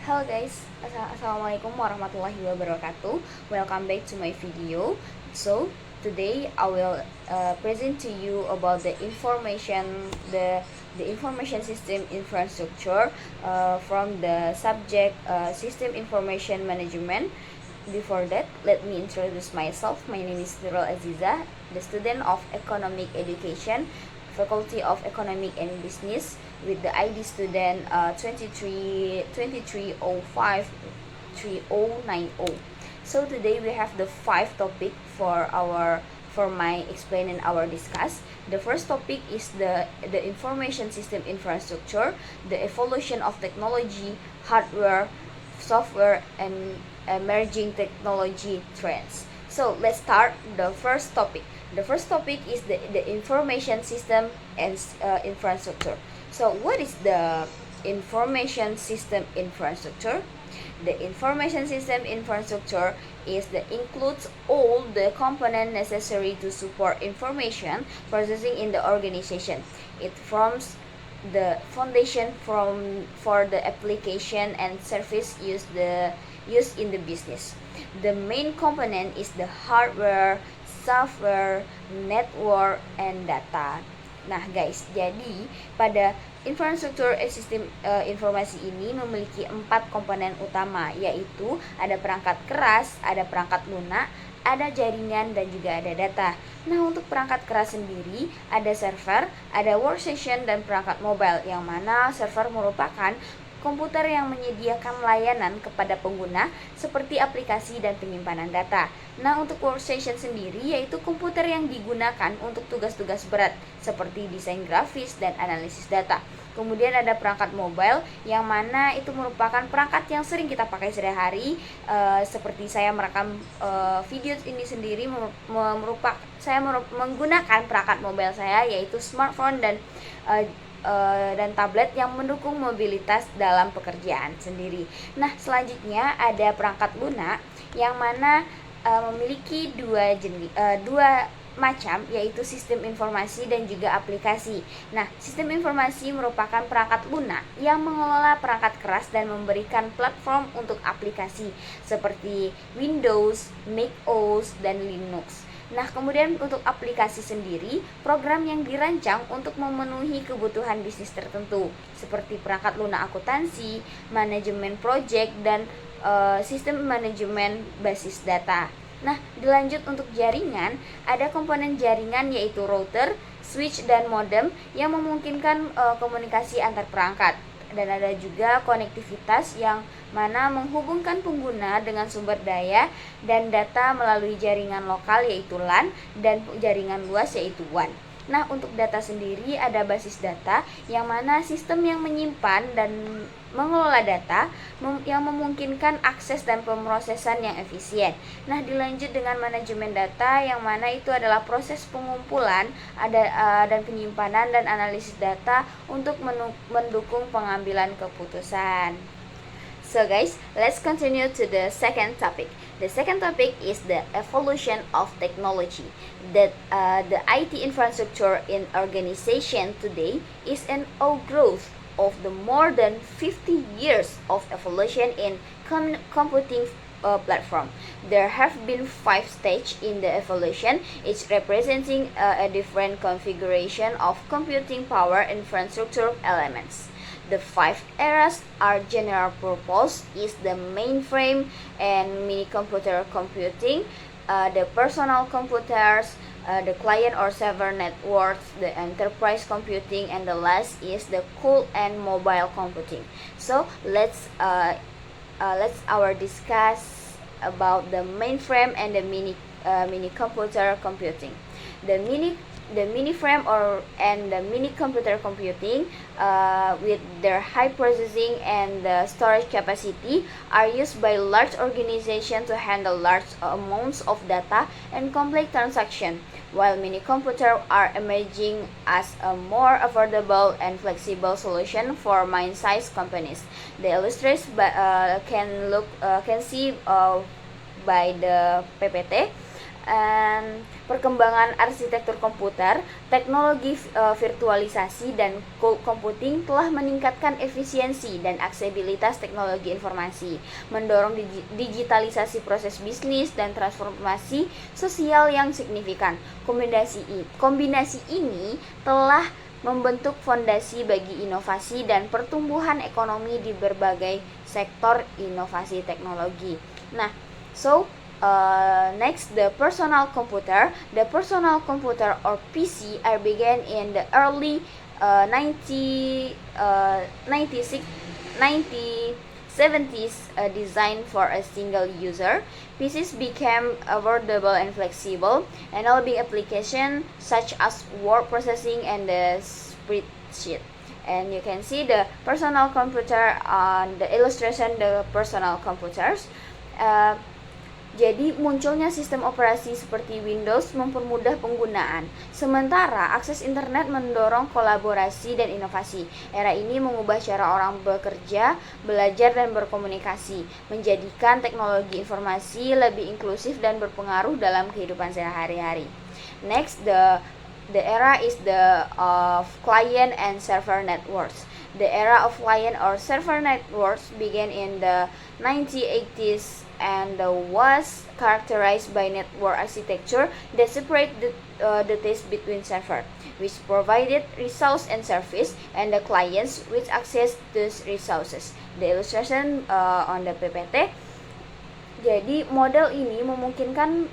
Halo guys, Assalamualaikum warahmatullahi wabarakatuh. Welcome back to my video. So today I will present to you about the information system infrastructure from the subject system information management. Before that, let me introduce myself. My name is Nurul Aziza, the student of Economic Education, Faculty of Economic and Business, with the ID student 23053090. So today we have the five topic for my explain and our discuss. The first topic is the information system infrastructure, the evolution of technology, hardware, software, and emerging technology trends. So let's start the first topic. The first topic is the information system and infrastructure. So what is the information system infrastructure? The information system infrastructure includes all the components necessary to support information processing in the organization. It forms the foundation for the application and service used in the business. The main component is the hardware, software, network, and data. Nah guys, jadi pada infrastruktur sistem informasi ini memiliki 4 komponen utama, yaitu ada perangkat keras, ada perangkat lunak, ada jaringan, dan juga ada data. Nah, untuk perangkat keras sendiri ada server, ada workstation, dan perangkat mobile, yang mana server merupakan komputer yang menyediakan layanan kepada pengguna seperti aplikasi dan penyimpanan data. Nah, untuk workstation sendiri yaitu komputer yang digunakan untuk tugas-tugas berat seperti desain grafis dan analisis data. Kemudian ada perangkat mobile yang mana itu merupakan perangkat yang sering kita pakai sehari-hari, seperti saya merekam video ini sendiri saya menggunakan perangkat mobile saya yaitu smartphone dan tablet yang mendukung mobilitas dalam pekerjaan sendiri. Nah, selanjutnya ada perangkat lunak yang mana memiliki dua macam, yaitu sistem informasi dan juga aplikasi. Nah, sistem informasi merupakan perangkat lunak yang mengelola perangkat keras dan memberikan platform untuk aplikasi seperti Windows, Mac OS, dan Linux. Nah, kemudian untuk aplikasi sendiri, program yang dirancang untuk memenuhi kebutuhan bisnis tertentu, seperti perangkat lunak akuntansi, manajemen project, dan sistem manajemen basis data. Nah, dilanjut untuk jaringan, ada komponen jaringan yaitu router, switch, dan modem yang memungkinkan komunikasi antar perangkat. Dan ada juga konektivitas yang mana menghubungkan pengguna dengan sumber daya dan data melalui jaringan lokal yaitu LAN dan jaringan luas yaitu WAN. Nah, untuk data sendiri ada basis data yang mana sistem yang menyimpan dan mengelola data yang memungkinkan akses dan pemrosesan yang efisien. Nah, dilanjut dengan manajemen data yang mana itu adalah proses pengumpulan dan penyimpanan dan analisis data untuk mendukung pengambilan keputusan. So guys, let's continue to the second topic. The second topic is the evolution of technology. The IT infrastructure in organization today is an outgrowth of the more than 50 years of evolution in computing platform. There have been 5 stages in the evolution, each representing a different configuration of computing power infrastructure elements. The 5 eras are general purpose, is the mainframe and mini computer computing, the personal computers, the client or server networks, the enterprise computing, and the last is the cool and mobile computing. So let's our discuss about the mainframe and the mini computer computing. The mainframe and the mini computer computing with their high processing and the storage capacity are used by large organizations to handle large amounts of data and complex transactions, while mini computers are emerging as a more affordable and flexible solution for mid-sized companies. The illustrators can see by the PPT. perkembangan arsitektur komputer, teknologi virtualisasi dan cloud computing telah meningkatkan efisiensi dan aksesibilitas teknologi informasi, mendorong digitalisasi proses bisnis dan transformasi sosial yang signifikan. Kombinasi ini telah membentuk fondasi bagi inovasi dan pertumbuhan ekonomi di berbagai sektor inovasi teknologi. Nah, next, the personal computer. The personal computer or PC are began in the early 1970s, designed for a single user. PCs became affordable and flexible, enabling applications such as word processing and the spreadsheet. And you can see the personal computer on the illustration, the personal computers. Jadi munculnya sistem operasi seperti Windows mempermudah penggunaan, sementara akses internet mendorong kolaborasi dan inovasi. Era ini mengubah cara orang bekerja, belajar, dan berkomunikasi, menjadikan teknologi informasi lebih inklusif dan berpengaruh dalam kehidupan sehari-hari. Next, the era is the of client and server networks. The era of client or server networks began in the 1980s and was characterized by network architecture that separate the taste between server, which provided resource and service, and the clients which access those resources. The illustration on the PPT. Jadi model ini memungkinkan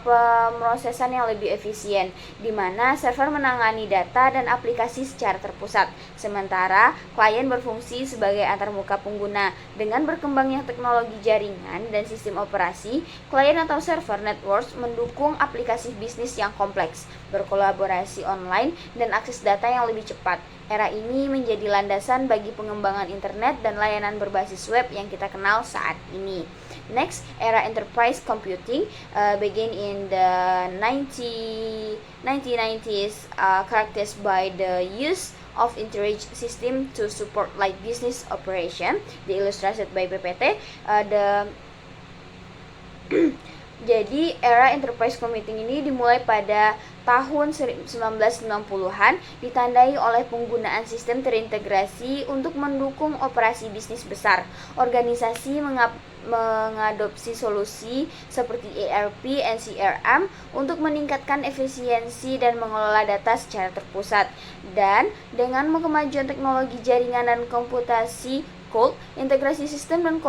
pemrosesan yang lebih efisien, di mana server menangani data dan aplikasi secara terpusat, sementara klien berfungsi sebagai antarmuka pengguna. Dengan berkembangnya teknologi jaringan dan sistem operasi, klien atau server networks mendukung aplikasi bisnis yang kompleks, berkolaborasi online, dan akses data yang lebih cepat. Era ini menjadi landasan bagi pengembangan internet dan layanan berbasis web yang kita kenal saat ini. Next, era enterprise computing began in the 1990s, characterized by the use of intelligent system to support like business operation. Illustrated by PPT. Jadi era enterprise computing ini dimulai pada tahun 1990-an, ditandai oleh penggunaan sistem terintegrasi untuk mendukung operasi bisnis besar. Organisasi mengadopsi solusi seperti ERP dan CRM untuk meningkatkan efisiensi dan mengelola data secara terpusat. Dan dengan kemajuan teknologi jaringan dan komputasi cloud, integrasi sistem dan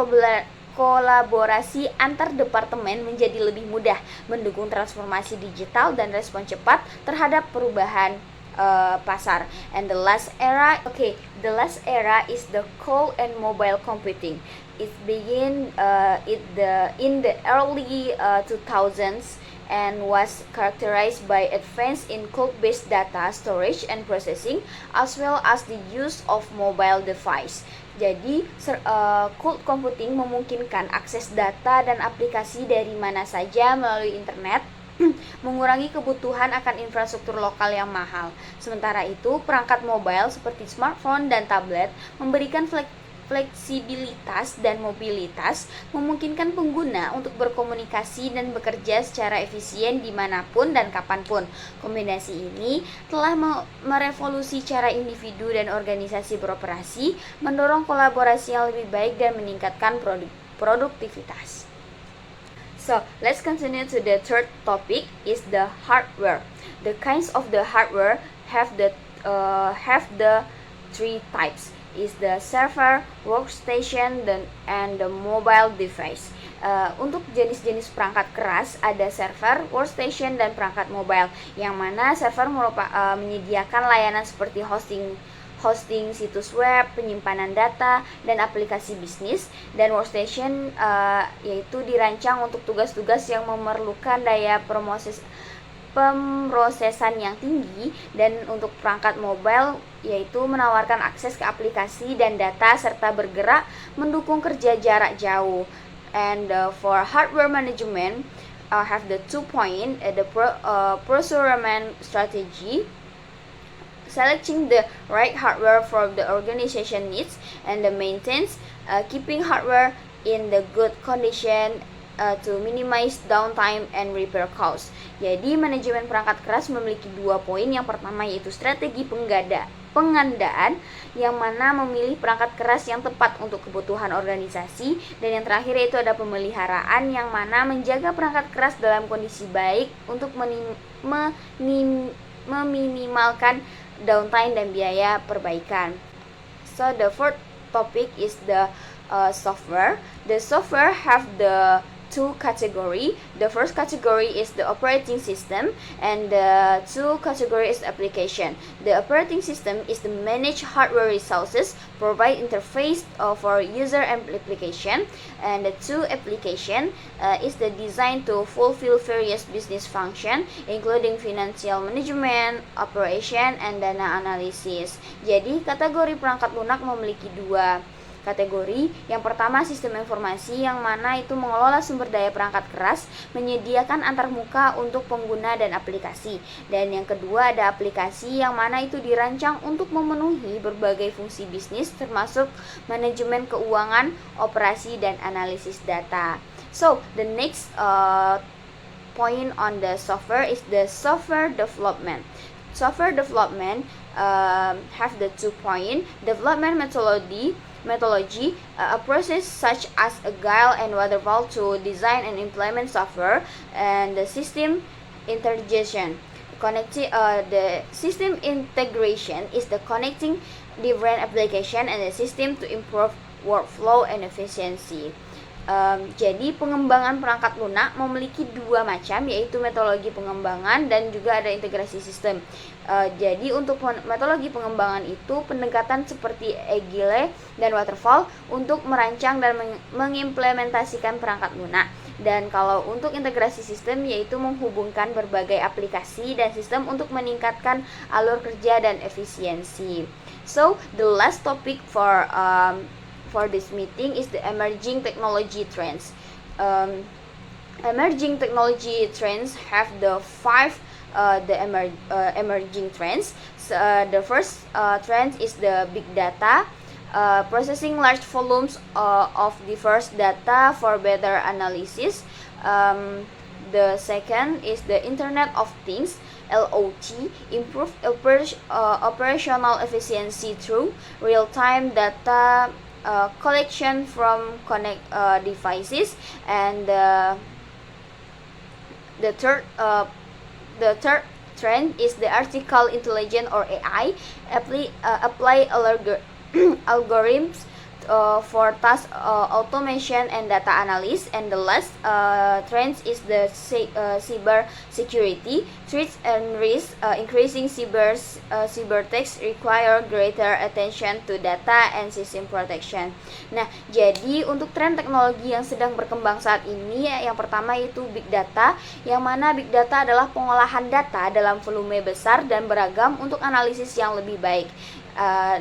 kolaborasi antar departemen menjadi lebih mudah, mendukung transformasi digital dan respon cepat terhadap perubahan pasar. And the last era is the cloud and mobile computing. It began in the early 2000s and was characterized by advance in cloud-based data storage and processing, as well as the use of mobile device. Jadi, cloud computing memungkinkan akses data dan aplikasi dari mana saja melalui internet, mengurangi kebutuhan akan infrastruktur lokal yang mahal. Sementara itu, perangkat mobile seperti smartphone dan tablet memberikan fleksibilitas dan mobilitas, memungkinkan pengguna untuk berkomunikasi dan bekerja secara efisien dimanapun dan kapanpun. Kombinasi ini telah merevolusi cara individu dan organisasi beroperasi, mendorong kolaborasi yang lebih baik dan meningkatkan produktivitas. So, let's continue to the third topic is the hardware. The kinds of the hardware have the three types. Is the server, workstation, and the mobile device. Untuk jenis-jenis perangkat keras ada server, workstation, dan perangkat mobile, yang mana server menyediakan layanan seperti hosting situs web, penyimpanan data, dan aplikasi bisnis. Dan workstation yaitu dirancang untuk tugas-tugas yang memerlukan daya pemrosesan yang tinggi. Dan untuk perangkat mobile yaitu menawarkan akses ke aplikasi dan data serta bergerak, mendukung kerja jarak jauh. And for hardware management have the 2 point, the procurement strategy, selecting the right hardware for the organization needs, and the maintenance, keeping hardware in the good condition to minimize downtime and repair costs. Jadi manajemen perangkat keras memiliki 2 poin. Yang pertama yaitu strategi pengandaan, yang mana memilih perangkat keras yang tepat untuk kebutuhan organisasi, dan yang terakhir yaitu ada pemeliharaan, yang mana menjaga perangkat keras dalam kondisi baik untuk meminimalkan downtime dan biaya perbaikan. So the fourth topic is the software. The software have the 2 category. The first category is the operating system, and the 2 category is application. The operating system is the manage hardware resources, provide interface for user and application, and the 2 application is the design to fulfill various business function, including financial management, operation, and data analysis. Jadi kategori perangkat lunak memiliki 2 kategori. Yang pertama sistem informasi, yang mana itu mengelola sumber daya perangkat keras, menyediakan antarmuka untuk pengguna dan aplikasi. Dan yang kedua ada aplikasi, yang mana itu dirancang untuk memenuhi berbagai fungsi bisnis, termasuk manajemen keuangan, operasi, dan analisis data. So the next point on the software is the software development. Software development have the 2 point. Development methodology, a process such as Agile and Waterfall to design and implement software, and the system integration. The system integration is the connecting different application and the system to improve workflow and efficiency. Jadi pengembangan perangkat lunak memiliki 2 macam, yaitu metodologi pengembangan dan juga ada integrasi sistem. Jadi untuk metodologi pengembangan itu pendekatan seperti Agile dan Waterfall untuk merancang dan mengimplementasikan perangkat lunak. Dan kalau untuk integrasi sistem yaitu menghubungkan berbagai aplikasi dan sistem untuk meningkatkan alur kerja dan efisiensi. So the last topic for this meeting is the emerging technology trends. Emerging technology trends have the 5 emerging trends. So, the first trend is the big data, processing large volumes of diverse data for better analysis. The second is the Internet of Things, IoT, improve operational efficiency through real-time data collection from connect devices. And the third trend is the artificial intelligence or AI, apply algorithms for task automation and data analysis. And the last trend is the cyber security. Threats and risks increasing cyber threats require greater attention to data and system protection. Nah, jadi untuk tren teknologi yang sedang berkembang saat ini, yang pertama yaitu big data, yang mana big data adalah pengolahan data dalam volume besar dan beragam untuk analisis yang lebih baik.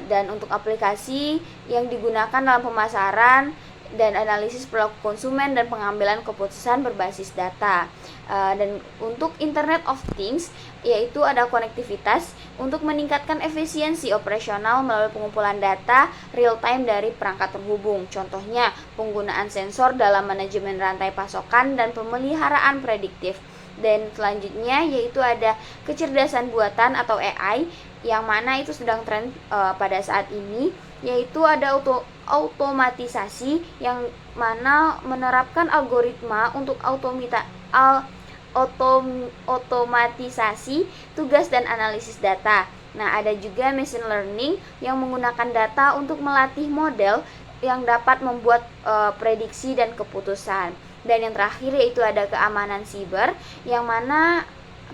Dan untuk aplikasi yang digunakan dalam pemasaran dan analisis perilaku konsumen dan pengambilan keputusan berbasis data. Dan untuk Internet of Things yaitu ada konektivitas untuk meningkatkan efisiensi operasional melalui pengumpulan data real time dari perangkat terhubung. Contohnya penggunaan sensor dalam manajemen rantai pasokan dan pemeliharaan prediktif. Dan selanjutnya yaitu ada kecerdasan buatan atau AI, yang mana itu sedang tren pada saat ini, yaitu ada automatisasi yang mana menerapkan algoritma untuk otomatisasi tugas dan analisis data. Nah, ada juga machine learning yang menggunakan data untuk melatih model yang dapat membuat prediksi dan keputusan. Dan yang terakhir yaitu ada keamanan siber, yang mana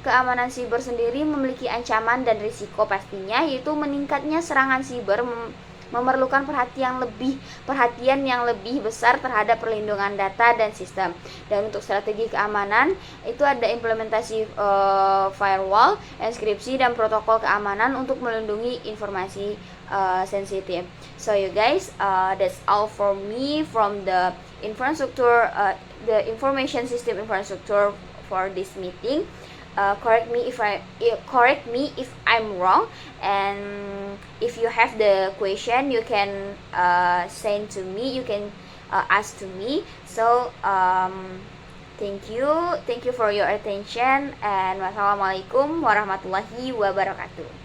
keamanan siber sendiri memiliki ancaman dan risiko pastinya, yaitu meningkatnya serangan siber memerlukan perhatian yang lebih besar terhadap perlindungan data dan sistem. Dan untuk strategi keamanan itu ada implementasi firewall, enkripsi, dan protokol keamanan untuk melindungi informasi sensitif. So you guys, that's all for me from the infrastructure, the information system infrastructure for this meeting. Correct me if I'm wrong, and if you have the question you can send to me, you can ask to me. So Thank you for your attention, and wassalamualaikum warahmatullahi wabarakatuh.